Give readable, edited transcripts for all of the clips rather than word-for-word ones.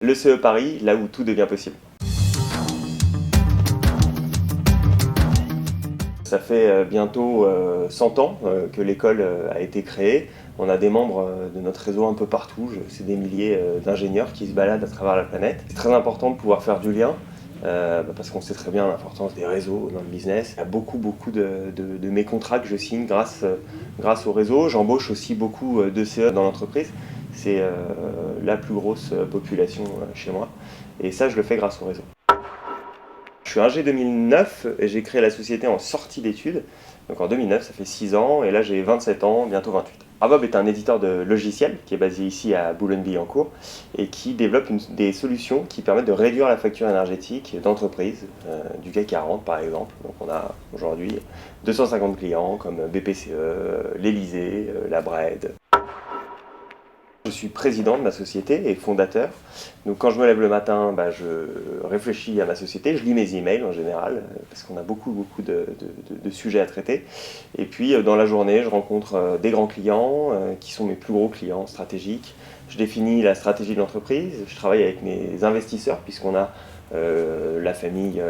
Le CE Paris, là où tout devient possible. Ça fait bientôt 100 ans que l'école a été créée. On a des membres de notre réseau un peu partout, c'est des milliers d'ingénieurs qui se baladent à travers la planète. C'est très important de pouvoir faire du lien, parce qu'on sait très bien l'importance des réseaux dans le business. Il y a beaucoup de mes contrats que je signe grâce au réseau. J'embauche aussi beaucoup de CE dans l'entreprise. C'est la plus grosse population chez moi. Et ça, je le fais grâce au réseau. Je suis ingé 2009 et j'ai créé la société en sortie d'études. Donc en 2009, ça fait 6 ans et là j'ai 27 ans, bientôt 28. Avob est un éditeur de logiciels qui est basé ici à Boulogne-Billancourt et qui développe des solutions qui permettent de réduire la facture énergétique d'entreprises, du CAC 40 par exemple. Donc on a aujourd'hui 250 clients comme BPCE, l'Elysée, la Bred. Je suis président de ma société et fondateur. Donc quand je me lève le matin, je réfléchis à ma société, je lis mes emails en général, parce qu'on a beaucoup de sujets à traiter. Et puis dans la journée, je rencontre des grands clients qui sont mes plus gros clients stratégiques. Je définis la stratégie de l'entreprise, je travaille avec mes investisseurs, puisqu'on a la famille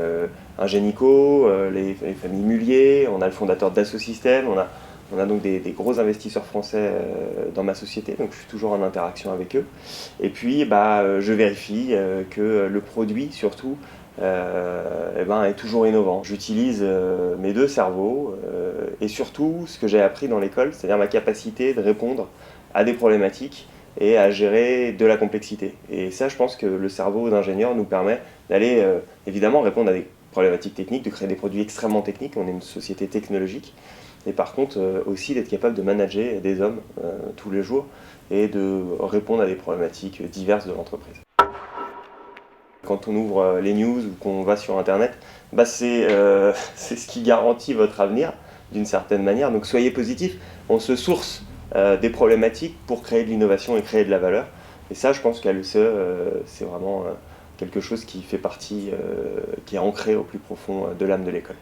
Ingenico, les familles Mullier, on a le fondateur d'Asso Systèmes, on a donc des gros investisseurs français dans ma société, donc je suis toujours en interaction avec eux. Et puis je vérifie que le produit surtout est toujours innovant. J'utilise mes deux cerveaux et surtout ce que j'ai appris dans l'école, c'est-à-dire ma capacité de répondre à des problématiques et à gérer de la complexité. Et ça, je pense que le cerveau d'ingénieur nous permet d'aller évidemment répondre à des problématiques techniques, de créer des produits extrêmement techniques. On est une société technologique. Et par contre, aussi d'être capable de manager des hommes tous les jours et de répondre à des problématiques diverses de l'entreprise. Quand on ouvre les news ou qu'on va sur Internet, c'est ce qui garantit votre avenir d'une certaine manière. Donc soyez positifs, on se source des problématiques pour créer de l'innovation et créer de la valeur. Et ça, je pense qu'à l'ECE, c'est vraiment quelque chose qui fait partie, qui est ancré au plus profond de l'âme de l'école.